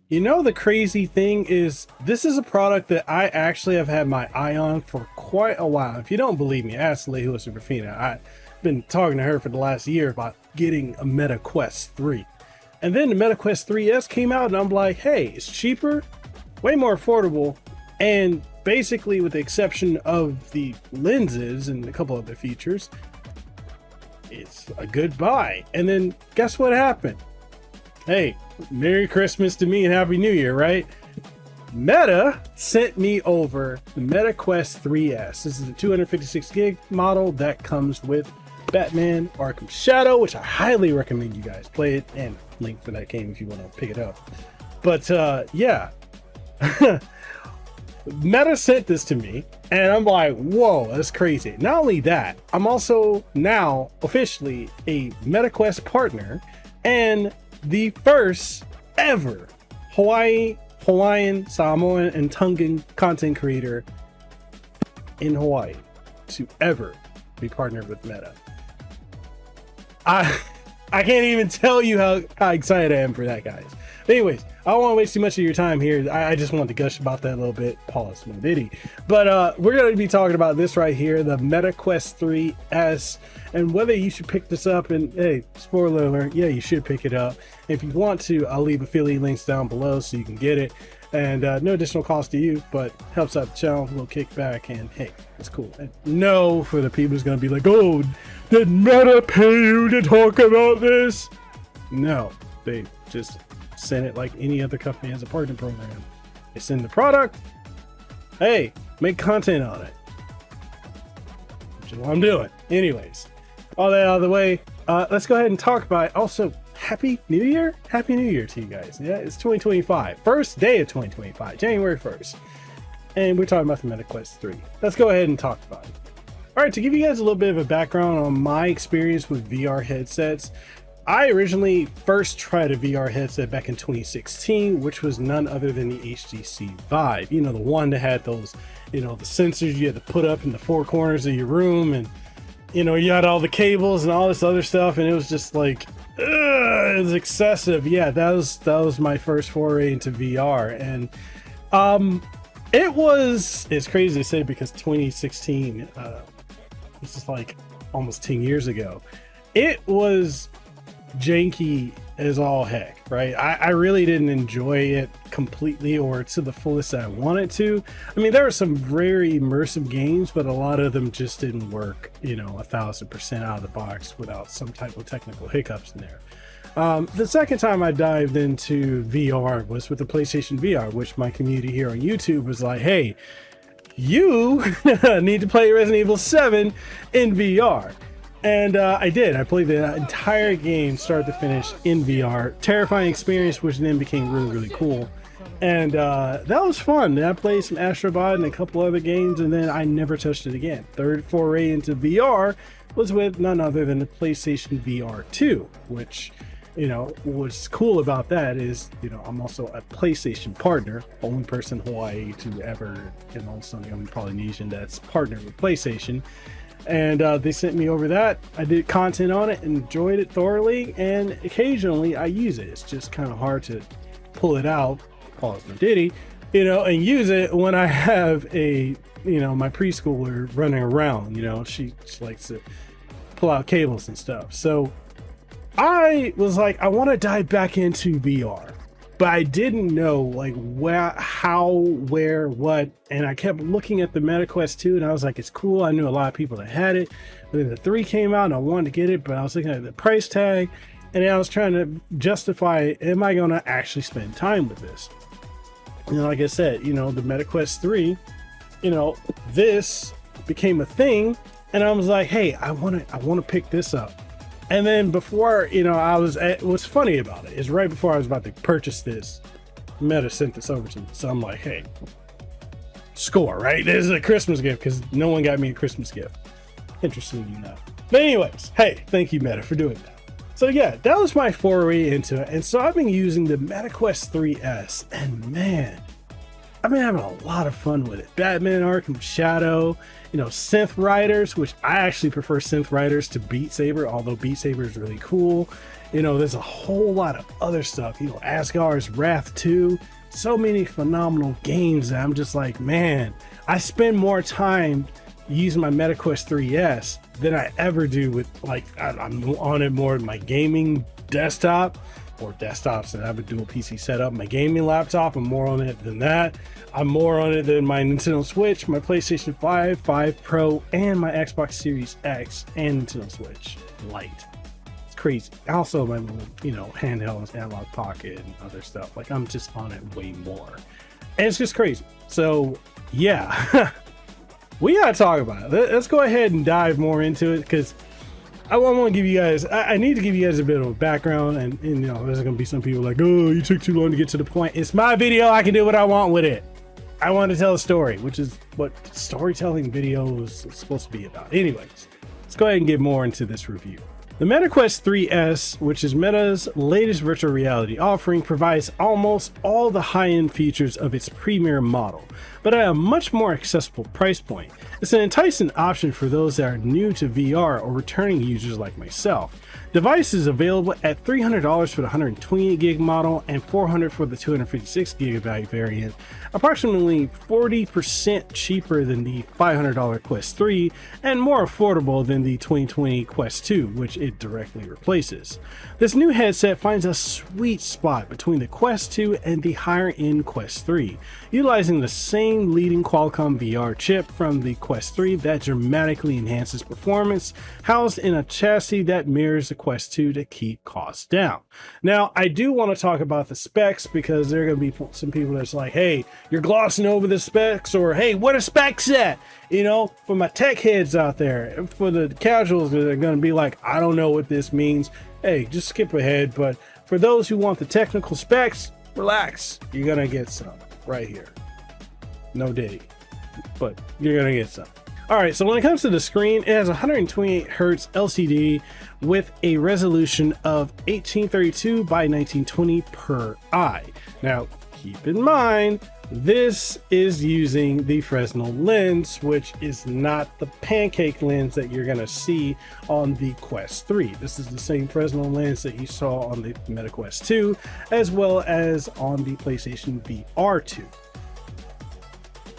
You know, the crazy thing is, this is a product that I actually have had my eye on for quite a while. If you don't believe me, ask Lehua Superfina. I've been talking to her for the last year about getting a Meta Quest 3. And then the Meta Quest 3S came out, and I'm like, hey, it's cheaper, way more affordable, and basically, with the exception of the lenses and a couple other features, it's a good buy. And then guess what happened? Hey, Merry Christmas to me and Happy New Year, right? Meta sent me over the Meta Quest 3S. This is a 256 gig model that comes with Batman Arkham Shadow, which I highly recommend you guys play it, and link for that game if you want to pick it up. But yeah, Meta sent this to me, and I'm like, whoa, that's crazy. Not only that, I'm also now officially a Meta Quest partner and the first ever Hawaiian, Samoan, and Tongan content creator in Hawaii to ever be partnered with Meta. I can't even tell you how excited I am for that, guys. But anyways, I don't want to waste too much of your time here. I just wanted to gush about that a little bit. Pause, no diddy. But we're going to be talking about this right here, the Meta Quest 3S, and whether you should pick this up. And hey, spoiler alert, yeah, you should pick it up. If you want to, I'll leave affiliate links down below so you can get it. And no additional cost to you, but helps out the channel, a little kickback, and hey, it's cool. And no, for the people who's going to be like, oh, did Meta pay you to talk about this? No, they just send it like any other company has a partner program. They send the product, hey, make content on it, which is what I'm doing. Anyways, all that out of the way, let's go ahead and talk about it. Also, Happy New Year to you guys. Yeah, it's 2025, first day of 2025, January 1st, and we're talking about the Meta Quest 3. Let's go ahead and talk about it. All right, to give you guys a little bit of a background on my experience with VR headsets, I originally first tried a VR headset back in 2016, which was none other than the HTC Vive. You know, the one that had those, you know, the sensors you had to put up in the four corners of your room, and you know, you had all the cables and all this other stuff, and it was just like, it was excessive. Yeah, that was my first foray into VR, and it's crazy to say because 2016, this is like almost 10 years ago. It was janky as all heck, right? I really didn't enjoy it completely or to the fullest that I wanted to. I mean, there were some very immersive games, but a lot of them just didn't work, you know, 1000% out of the box without some type of technical hiccups in there. The second time I dived into VR was with the PlayStation VR, which my community here on YouTube was like, hey, you need to play Resident Evil 7 in VR. And I did. I played the entire game, start to finish, in VR. Terrifying experience, which then became really, really cool. And that was fun. I played some Astrobot and a couple other games, and then I never touched it again. Third foray into VR was with none other than the PlayStation VR 2, which, you know, what's cool about that is, you know, I'm also a PlayStation partner, only person in Hawaii to ever, and also the only Polynesian that's partnered with PlayStation. And they sent me over that. I did content on it, enjoyed it thoroughly, and occasionally I use it. It's just kind of hard to pull it out, pause no diddy, you know, and use it when I have a, you know, my preschooler running around. You know, she likes to pull out cables and stuff. So I was like, I want to dive back into VR, but I didn't know like where, how, where, what, and I kept looking at the Meta Quest 2, and I was like, it's cool. I knew a lot of people that had it. But then the 3 came out, and I wanted to get it, but I was looking at the price tag, and then I was trying to justify, am I going to actually spend time with this? You know, like I said, you know, the Meta Quest 3, you know, this became a thing, and I was like, hey, I want to pick this up. And then before, you know, what's funny about it is right before I was about to purchase this, Meta sent this over to me. So I'm like, hey, score, right? This is a Christmas gift because no one got me a Christmas gift. Interesting enough. But anyways, hey, thank you, Meta, for doing that. So yeah, that was my foray into it. And so I've been using the Meta Quest 3S, and man, I've been having a lot of fun with it. Batman Arkham Shadow, you know, Synth Riders, which I actually prefer Synth Riders to Beat Saber, although Beat Saber is really cool. You know, there's a whole lot of other stuff, you know, Asgard's Wrath 2, so many phenomenal games that I'm just like, man, I spend more time using my MetaQuest 3S than I ever do with, like, I'm on it more with my gaming desktop, or desktops that have a dual PC setup. My gaming laptop, I'm more on it than that. I'm more on it than my Nintendo Switch, my PlayStation 5, 5 Pro, and my Xbox Series X and Nintendo Switch Lite. It's crazy. Also my little, you know, handheld analog pocket and other stuff. Like, I'm just on it way more. And it's just crazy. So yeah, we gotta talk about it. Let's go ahead and dive more into it, because I want to give you guys, I need to give you guys a bit of a background, and you know, there's going to be some people like, oh, you took too long to get to the point. It's my video. I can do what I want with it. I want to tell a story, which is what storytelling videos is supposed to be about. Anyways, let's go ahead and get more into this review. The MetaQuest 3S, which is Meta's latest virtual reality offering, provides almost all the high-end features of its premier model, but at a much more accessible price point. It's an enticing option for those that are new to VR or returning users like myself. Device is available at $300 for the 128 gig model and $400 for the 256 gigabyte variant, approximately 40% cheaper than the $500 Quest 3 and more affordable than the 2020 Quest 2, which it directly replaces. This new headset finds a sweet spot between the Quest 2 and the higher end Quest 3, utilizing the same leading Qualcomm VR chip from the Quest 3 that dramatically enhances performance, housed in a chassis that mirrors the Quest 2 to keep costs down. Now, I do want to talk about the specs, because there are going to be some people that's like, hey, you're glossing over the specs, or hey, what are specs at? You know, for my tech heads out there, for the casuals that are going to be like, I don't know what this means. Hey, just skip ahead. But for those who want the technical specs, relax. You're going to get some right here. No diddy, but you're going to get some. All right, so when it comes to the screen, it has 128 Hertz LCD with a resolution of 1832 by 1920 per eye. Now, keep in mind, this is using the Fresnel lens, which is not the pancake lens that you're going to see on the Quest 3. This is the same Fresnel lens that you saw on the MetaQuest 2, as well as on the PlayStation VR 2.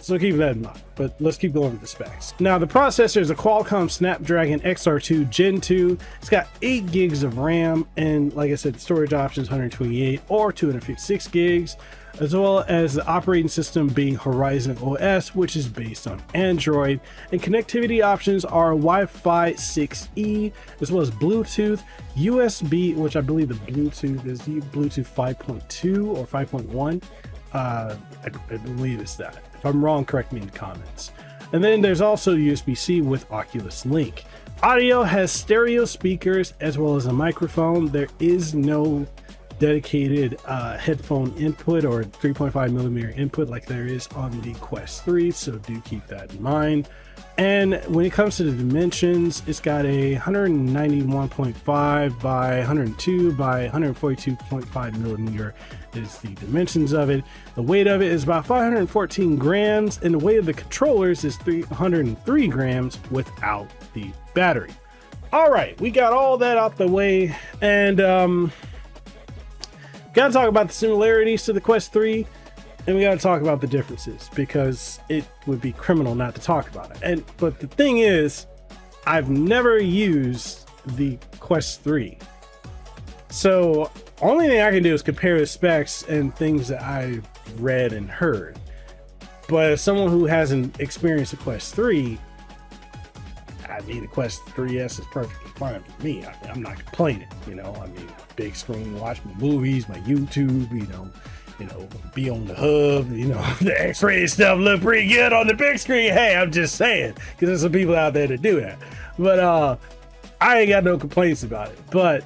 So keep that in mind, but let's keep going with the specs. Now, the processor is a Qualcomm Snapdragon XR2 Gen 2. It's got 8 gigs of RAM, and like I said, the storage options 128 or 256 gigs, as well as the operating system being Horizon OS, which is based on Android, and connectivity options are Wi-Fi 6E, as well as Bluetooth, USB, which I believe the Bluetooth is Bluetooth 5.2 or 5.1. I believe it's that. If I'm wrong, correct me in the comments. And then there's also USB-C with Oculus Link. Audio has stereo speakers as well as a microphone. There is no dedicated headphone input or 3.5 millimeter input like there is on the Quest 3, so do keep that in mind. And when it comes to the dimensions, it's got a 191.5 by 102 by 142.5 millimeter is the dimensions of it. The weight of it is about 514 grams, and the weight of the controllers is 303 grams without the battery. All right, we got all that out the way, and gotta talk about the similarities to the Quest 3. And we got to talk about the differences, because it would be criminal not to talk about it. But the thing is, I've never used the Quest 3. So only thing I can do is compare the specs and things that I've read and heard. But as someone who hasn't experienced the Quest 3, I mean, the Quest 3S is perfectly fine for me. I mean, I'm not complaining, you know. I mean, big screen, watch my movies, my YouTube, you know, be on the hub, you know, the X-ray stuff look pretty good on the big screen. Hey, I'm just saying, because there's some people out there that do that. But I ain't got no complaints about it. But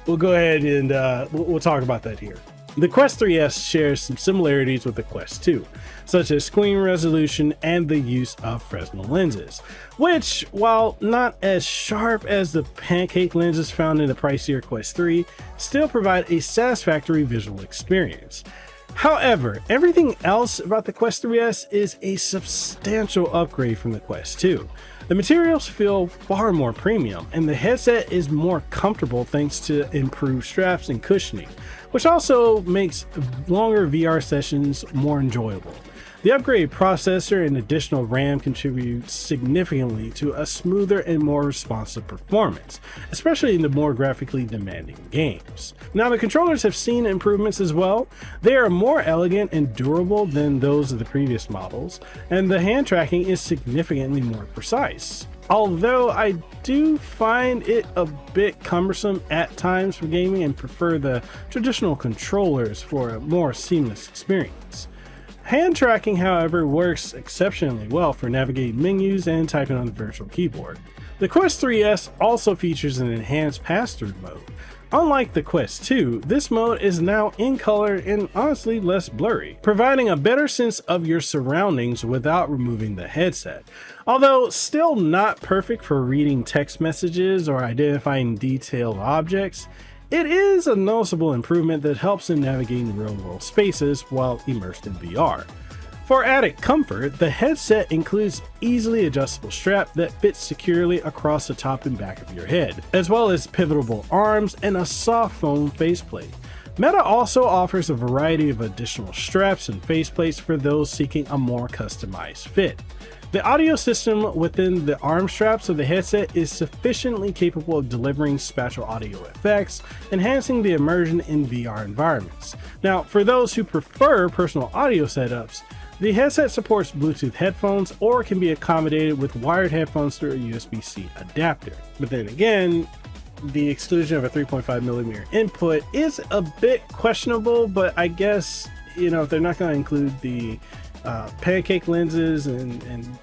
we'll go ahead and we'll talk about that here. The Quest 3S shares some similarities with the Quest 2, such as screen resolution and the use of Fresnel lenses, which, while not as sharp as the pancake lenses found in the pricier Quest 3, still provide a satisfactory visual experience. However, everything else about the Quest 3S is a substantial upgrade from the Quest 2. The materials feel far more premium, and the headset is more comfortable thanks to improved straps and cushioning, which also makes longer VR sessions more enjoyable. The upgraded processor and additional RAM contribute significantly to a smoother and more responsive performance, especially in the more graphically demanding games. Now, the controllers have seen improvements as well. They are more elegant and durable than those of the previous models, and the hand tracking is significantly more precise. Although I do find it a bit cumbersome at times for gaming and prefer the traditional controllers for a more seamless experience. Hand tracking, however, works exceptionally well for navigating menus and typing on the virtual keyboard. The Quest 3S also features an enhanced pass-through mode. Unlike the Quest 2, this mode is now in color and honestly less blurry, providing a better sense of your surroundings without removing the headset. Although still not perfect for reading text messages or identifying detailed objects, it is a noticeable improvement that helps in navigating real-world spaces while immersed in VR. For added comfort, the headset includes easily adjustable strap that fits securely across the top and back of your head, as well as pivotable arms and a soft foam faceplate. Meta also offers a variety of additional straps and faceplates for those seeking a more customized fit. The audio system within the arm straps of the headset is sufficiently capable of delivering spatial audio effects, enhancing the immersion in VR environments. Now, for those who prefer personal audio setups, the headset supports Bluetooth headphones or can be accommodated with wired headphones through a USB-C adapter. But then again, the exclusion of a 3.5mm input is a bit questionable, but I guess, if they're not going to include the pancake lenses and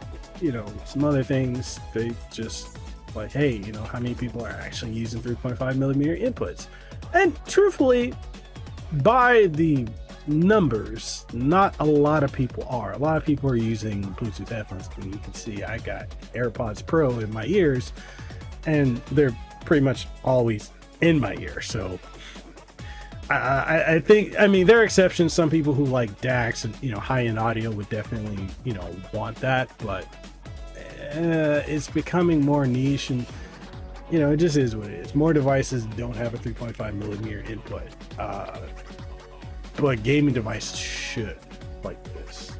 some other things, they just like, hey, how many people are actually using 3.5mm inputs? And truthfully, by the numbers, not a lot of people are. A lot of people are using Bluetooth headphones. And you can see I got AirPods Pro in my ears, and they're pretty much always in my ear. So I think, there are exceptions. Some people who like DACs and high-end audio would definitely want that, but it's becoming more niche, and it just is what it is. More devices don't have a 3.5mm input, but gaming devices should, like this.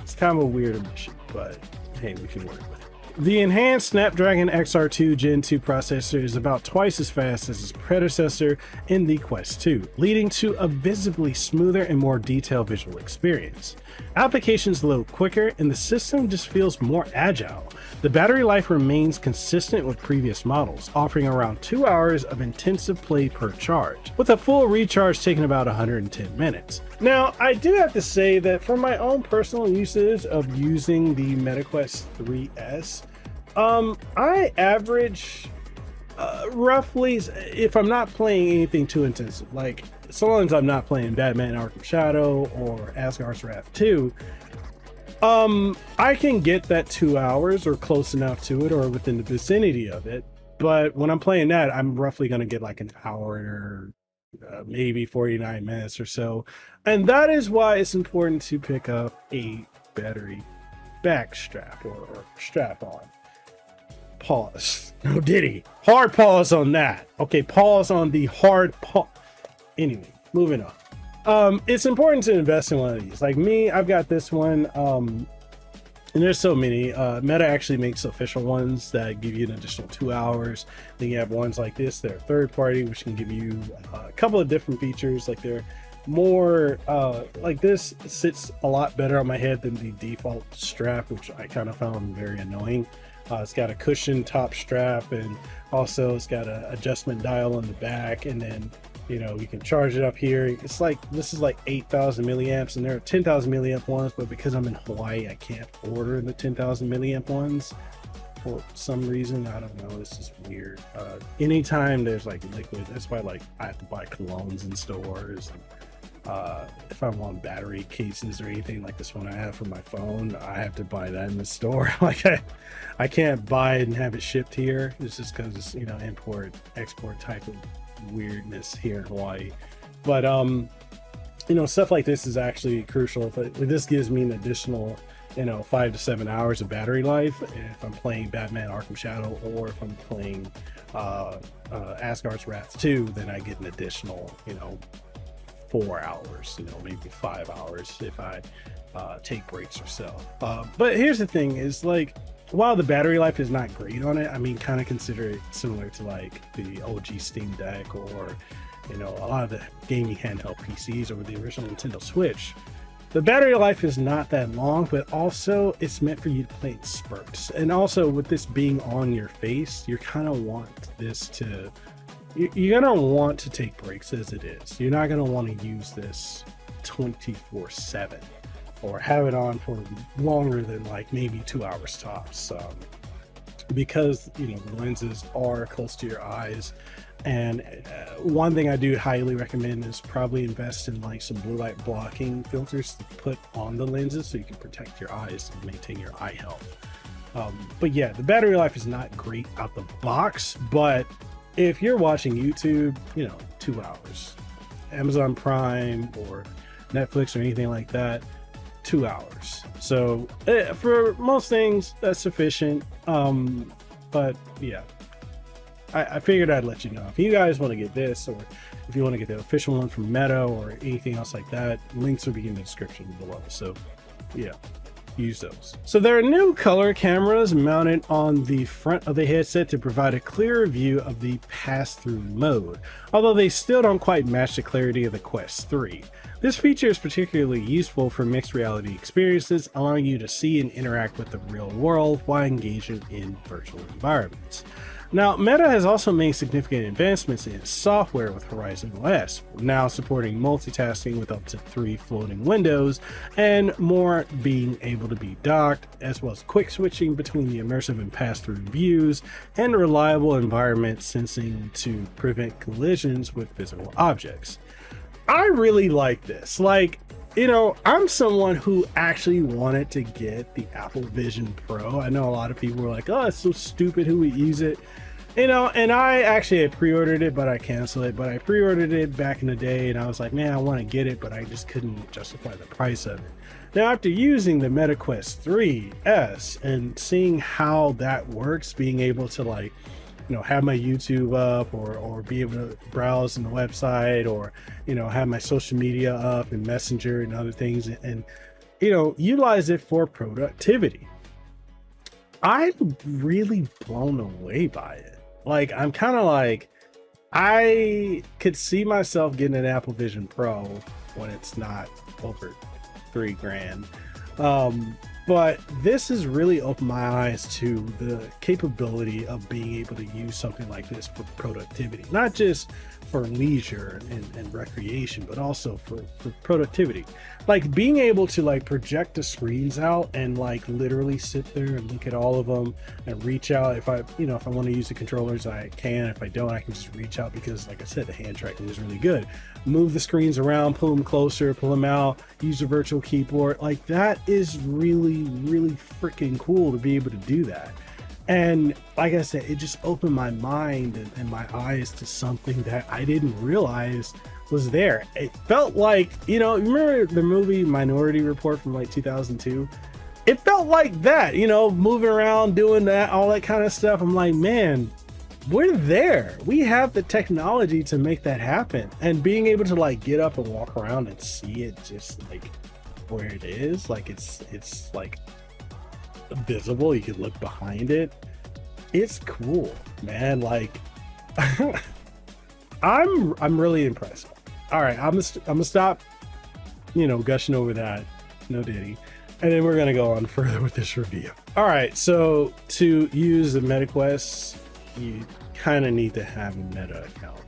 It's kind of a weird omission, but hey, we can work with it. The enhanced Snapdragon XR2 Gen 2 processor is about twice as fast as its predecessor in the Quest 2, leading to a visibly smoother and more detailed visual experience. Applications load quicker and the system just feels more agile. The battery life remains consistent with previous models, offering around 2 hours of intensive play per charge, with a full recharge taking about 110 minutes. Now, I do have to say that for my own personal usage of using the MetaQuest 3S, I average roughly, if I'm not playing anything too intensive, like so long as I'm not playing Batman Arkham Shadow or Asgard's Wrath 2, I can get that 2 hours or close enough to it or within the vicinity of it. But when I'm playing that, I'm roughly going to get like an hour or maybe 49 minutes or so. And that is why it's important to pick up a battery back strap or strap on. Pause. No diddy. Hard pause on that. Okay, pause on the hard pause. Anyway, moving on. It's important to invest in one of these. Like me, I've got this one. And there's so many. Meta actually makes official ones that give you an additional 2 hours. Then you have ones like this that are third party, which can give you a couple of different features. Like they're more like this sits a lot better on my head than the default strap, which I kind of found very annoying. It's got a cushion top strap, and also it's got an adjustment dial on the back, and then you can charge it up here. It's like, this is like 8,000 milliamps, and there are 10,000 milliamp ones, but because I'm in Hawaii, I can't order the 10,000 milliamp ones for some reason. I don't know, it's just weird. Anytime there's like liquid, that's why like I have to buy colognes in stores. If I want battery cases or anything like this one I have for my phone, I have to buy that in the store. Like I can't buy it and have it shipped here. It's just because it's import export type of weirdness here in Hawaii. But stuff like this is actually crucial. This gives me an additional you know, 5 to 7 hours of battery life. If I'm playing Batman Arkham Shadow, or if I'm playing Asgard's Wrath 2, then I get an additional, you know, 4 hours, you know, maybe 5 hours if I take breaks or so. But here's the thing is, like, while the battery life is not great on it, I mean, kind of consider it similar to like the OG Steam Deck, or, you know, a lot of the gaming handheld PCs or the original Nintendo Switch. The battery life is not that long, but also it's meant for you to play in spurts. And also with this being on your face, you kind of want this to, you're gonna want to take breaks as it is. You're not gonna want to use this 24/7 or have it on for longer than like maybe 2 hours tops, because, you know, the lenses are close to your eyes. And one thing I do highly recommend is probably invest in like some blue light blocking filters to put on the lenses so you can protect your eyes and maintain your eye health. But yeah, the battery life is not great out the box, but if you're watching YouTube, you know, 2 hours, Amazon Prime or Netflix or anything like that, 2 hours. So for most things, that's sufficient. But yeah, I figured I'd let you know. If you guys want to get this, or if you want to get the official one from Meta or anything else like that, links will be in the description below. So yeah, use those. So there are new color cameras mounted on the front of the headset to provide a clearer view of the pass-through mode, although they still don't quite match the clarity of the Quest 3. This feature is particularly useful for mixed reality experiences, allowing you to see and interact with the real world while engaging in virtual environments. Now, Meta has also made significant advancements in its software with Horizon OS, now supporting multitasking with up to 3 floating windows, and more being able to be docked, as well as quick switching between the immersive and pass-through views, and reliable environment sensing to prevent collisions with physical objects. I really like this. Like, you know, I'm someone who actually wanted to get the Apple Vision Pro. I know a lot of people were like, oh, it's so stupid, who would use it? You know, and I actually had pre-ordered it, but I canceled it. But I pre-ordered it back in the day, and I was like, man, I want to get it, but I just couldn't justify the price of it. Now, after using the Meta Quest 3S and seeing how that works, being able to, like, you know, have my YouTube up, or be able to browse in the website, or, you know, have my social media up and Messenger and other things, and you know, utilize it for productivity. I'm really blown away by it. Like, I'm kind of like, I could see myself getting an Apple Vision Pro when it's not over $3,000. But this has really opened my eyes to the capability of being able to use something like this for productivity, not just for leisure and recreation, but also for productivity. Like being able to like project the screens out and like literally sit there and look at all of them and reach out. If I want to use the controllers, I can. If I don't, I can just reach out, because like I said, the hand tracking is really good. Move the screens around, pull them closer, pull them out, use a virtual keyboard. Like, that is really, really freaking cool to be able to do that. And like I said, it just opened my mind and my eyes to something that I didn't realize was there. It felt like, you know, remember the movie Minority Report from like 2002? It felt like that, you know, moving around, doing that, all that kind of stuff. I'm like, man, we're there. We have the technology to make that happen. And being able to like get up and walk around and see it just like where it is, like it's like visible. You can look behind it. It's cool, man. Like I'm really impressed. All right, I'm gonna stop, you know, gushing over that. No diddy. And then we're gonna go on further with this review. All right, so to use the MetaQuest, you kind of need to have a Meta account.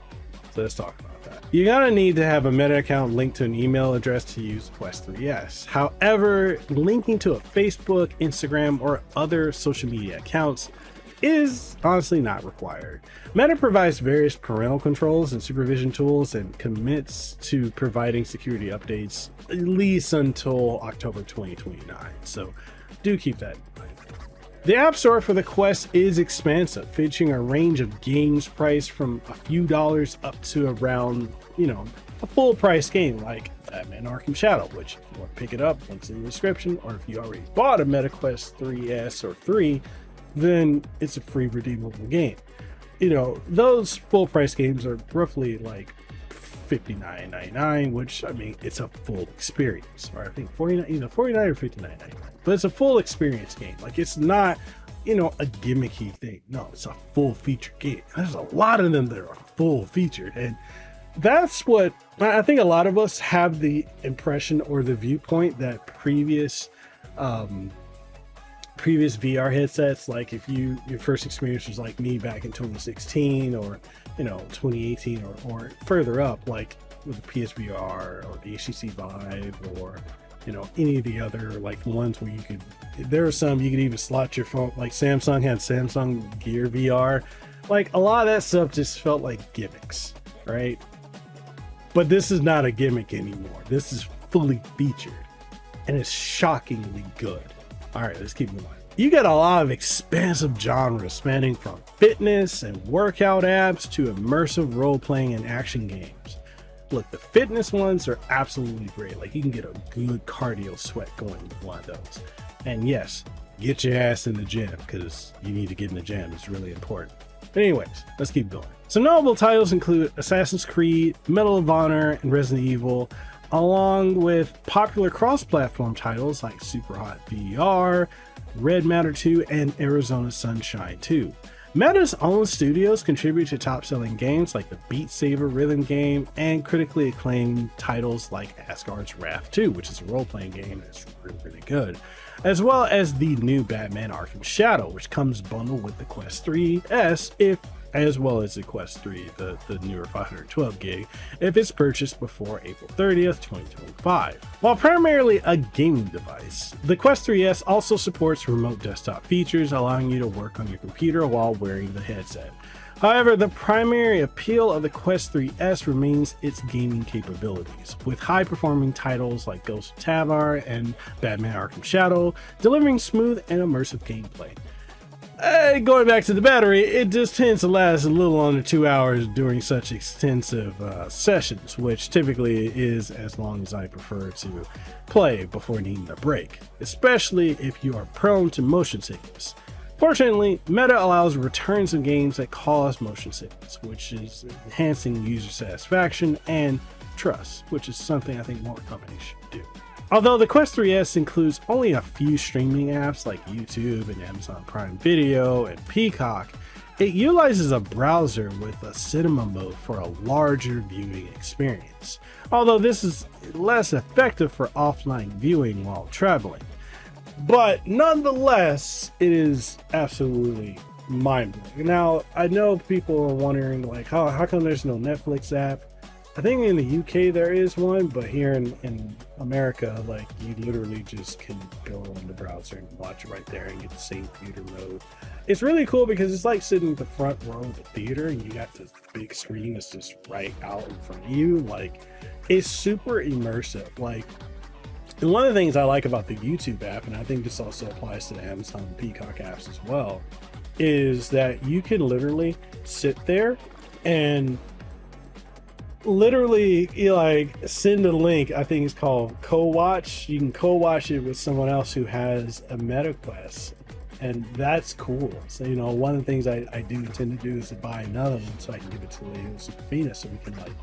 So let's talk about that. You're gonna need to have a Meta account linked to an email address to use Quest 3S. However, linking to a Facebook, Instagram, or other social media accounts is honestly not required. Meta provides various parental controls and supervision tools and commits to providing security updates at least until October 2029. So do keep that in mind. The App Store for the Quest is expansive, featuring a range of games priced from a few dollars up to around, you know, a full price game like Batman Arkham Shadow, which if you want to pick it up, links in the description, or if you already bought a MetaQuest 3S or 3, then it's a free redeemable game. You know, those full price games are roughly like $59.99, which, I mean, it's a full experience, or I think 49, either 49 or 59.99, but it's a full experience game. Like, it's not, you know, a gimmicky thing. No, it's a full feature game. There's a lot of them that are full featured, and that's what I think a lot of us have the impression or the viewpoint that previous VR headsets, like if your first experience was like me back in 2016 or, you know, 2018 or further up, like with the PSVR or the HTC Vive, or, you know, any of the other like ones where you could, there are some you could even slot your phone, like Samsung had Samsung Gear VR. Like, a lot of that stuff just felt like gimmicks, right? But this is not a gimmick anymore. This is fully featured, and it's shockingly good. All right, let's keep moving. You get a lot of expansive genres spanning from fitness and workout apps to immersive role-playing and action games. Look, the fitness ones are absolutely great. Like, you can get a good cardio sweat going with one of those. And yes, get your ass in the gym, because you need to get in the gym. It's really important. But anyways, let's keep going. Some notable titles include Assassin's Creed, Medal of Honor, and Resident Evil, along with popular cross-platform titles like Superhot VR, Red Matter 2, and Arizona Sunshine 2. Meta's own studios contribute to top-selling games like the Beat Saber rhythm game and critically acclaimed titles like Asgard's Wrath 2, which is a role-playing game that's really, really good, as well as the new Batman Arkham Shadow, which comes bundled with the Quest 3S, as well as the Quest 3, the newer 512 gig, if it's purchased before April 30th, 2025. While primarily a gaming device, the Quest 3S also supports remote desktop features, allowing you to work on your computer while wearing the headset. However, the primary appeal of the Quest 3S remains its gaming capabilities, with high-performing titles like Ghost of Tabor and Batman Arkham Shadow delivering smooth and immersive gameplay. Going back to the battery, it just tends to last a little under 2 hours during such extensive sessions, which typically is as long as I prefer to play before needing a break, especially if you are prone to motion sickness. Fortunately, Meta allows returns in games that cause motion sickness, which is enhancing user satisfaction and trust, which is something I think more companies should do. Although the Quest 3S includes only a few streaming apps like YouTube and Amazon Prime Video and Peacock, it utilizes a browser with a cinema mode for a larger viewing experience, although this is less effective for offline viewing while traveling. But nonetheless, it is absolutely mind-blowing. Now, I know people are wondering, like, how come there's no Netflix app? I think in the UK there is one, but here in America, like, you literally just can go on the browser and watch it right there and get the same theater mode. It's really cool because it's like sitting at the front row of the theater and you got this big screen that's just right out in front of you. Like, it's super immersive. Like, and one of the things I like about the YouTube app, and I think this also applies to the Amazon and Peacock apps as well, is that you can literally sit there and literally, like, send a link. I think it's called co-watch. You can co-watch it with someone else who has a MetaQuest, and that's cool. So, you know, one of the things I do intend to do is to buy another one so I can give it to Leo Superfina so we can, like,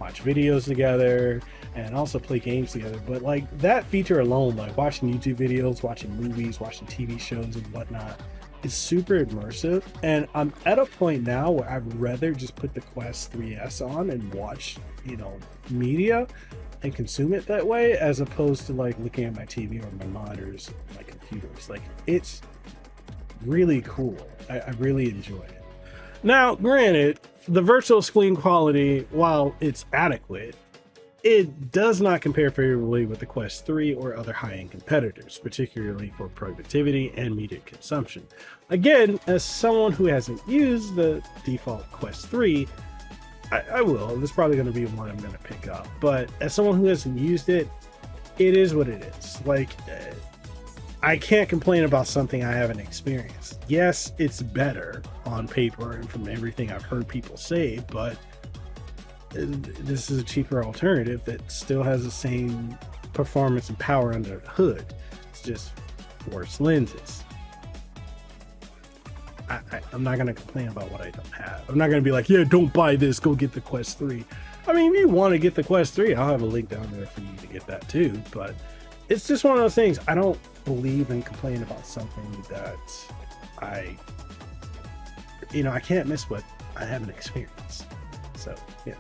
watch videos together and also play games together. But, like, that feature alone, like watching YouTube videos, watching movies, watching TV shows and whatnot, is super immersive. And I'm at a point now where I'd rather just put the Quest 3S on and watch, you know, media and consume it that way, as opposed to like looking at my TV or my monitors, my computers. Like, it's really cool. I really enjoy it. Now, granted, the virtual screen quality, while it's adequate, it does not compare favorably with the Quest 3 or other high-end competitors, particularly for productivity and media consumption. Again, as someone who hasn't used the default Quest 3, I will. It's probably going to be one I'm going to pick up. But as someone who hasn't used it, it is what it is. Like, I can't complain about something I haven't experienced. Yes, it's better on paper and from everything I've heard people say, but this is a cheaper alternative that still has the same performance and power under the hood. It's just worse lenses. I'm not going to complain about what I don't have. I'm not going to be like, yeah, don't buy this, go get the Quest 3. I mean, if you want to get the Quest 3, I'll have a link down there for you to get that too. But it's just one of those things. I don't believe in complaining about something that I can't miss what I haven't experienced. So, yeah.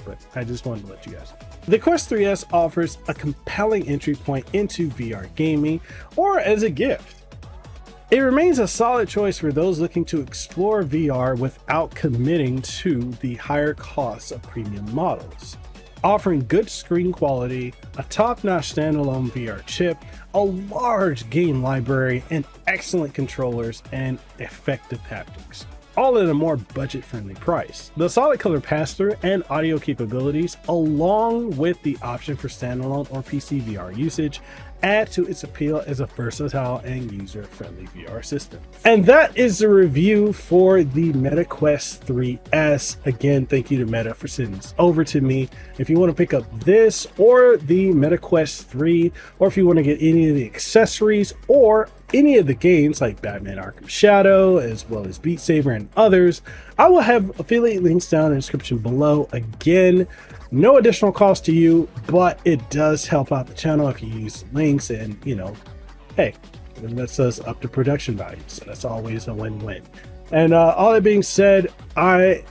But I just wanted to let you guys know. The Quest 3S offers a compelling entry point into VR gaming or as a gift. It remains a solid choice for those looking to explore VR without committing to the higher costs of premium models. Offering good screen quality, a top-notch standalone VR chip, a large game library, and excellent controllers and effective haptics, all at a more budget-friendly price. The solid color pass-through and audio capabilities, along with the option for standalone or PC VR usage, add to its appeal as a versatile and user-friendly VR system. And that is the review for the Meta Quest 3S. Again, thank you to Meta for sending this over to me. If you want to pick up this or the Meta Quest 3, or if you want to get any of the accessories or any of the games like Batman Arkham Shadow, as well as Beat Saber and others, I will have affiliate links down in the description below. Again, no additional cost to you, but it does help out the channel if you use links, and hey, it lets us up to production value, so that's always a win-win. And all that being said, I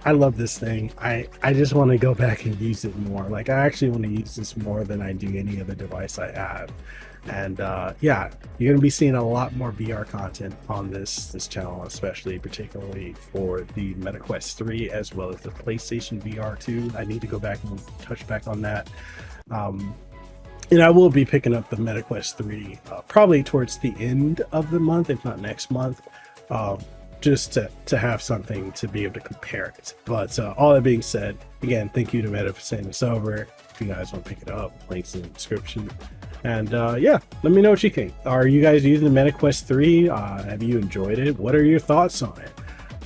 love this thing. I just want to go back and use it more. Like, I actually want to use this more than I do any other device I have. And yeah, you're gonna be seeing a lot more VR content on this channel, particularly for the Meta Quest 3 as well as the PlayStation VR 2. I need to go back and touch back on that. And I will be picking up the Meta Quest 3 probably towards the end of the month, if not next month, just to have something to be able to compare it. But all that being said, again, thank you to Meta for sending this over. If you guys want to pick it up, links in the description. And yeah, let me know what you think. Are you guys using the Meta Quest 3? Have you enjoyed it? What are your thoughts on it?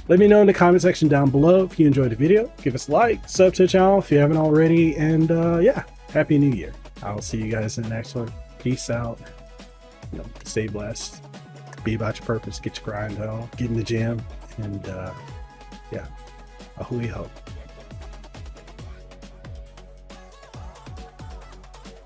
Let me know in the comment section down below. If you enjoyed the video, give us a like, sub to the channel if you haven't already, and yeah, Happy New Year. I'll see you guys in the next one. Peace out. Stay blessed. Be about your purpose. Get your grind on. Get in the gym. And yeah, a hui ho.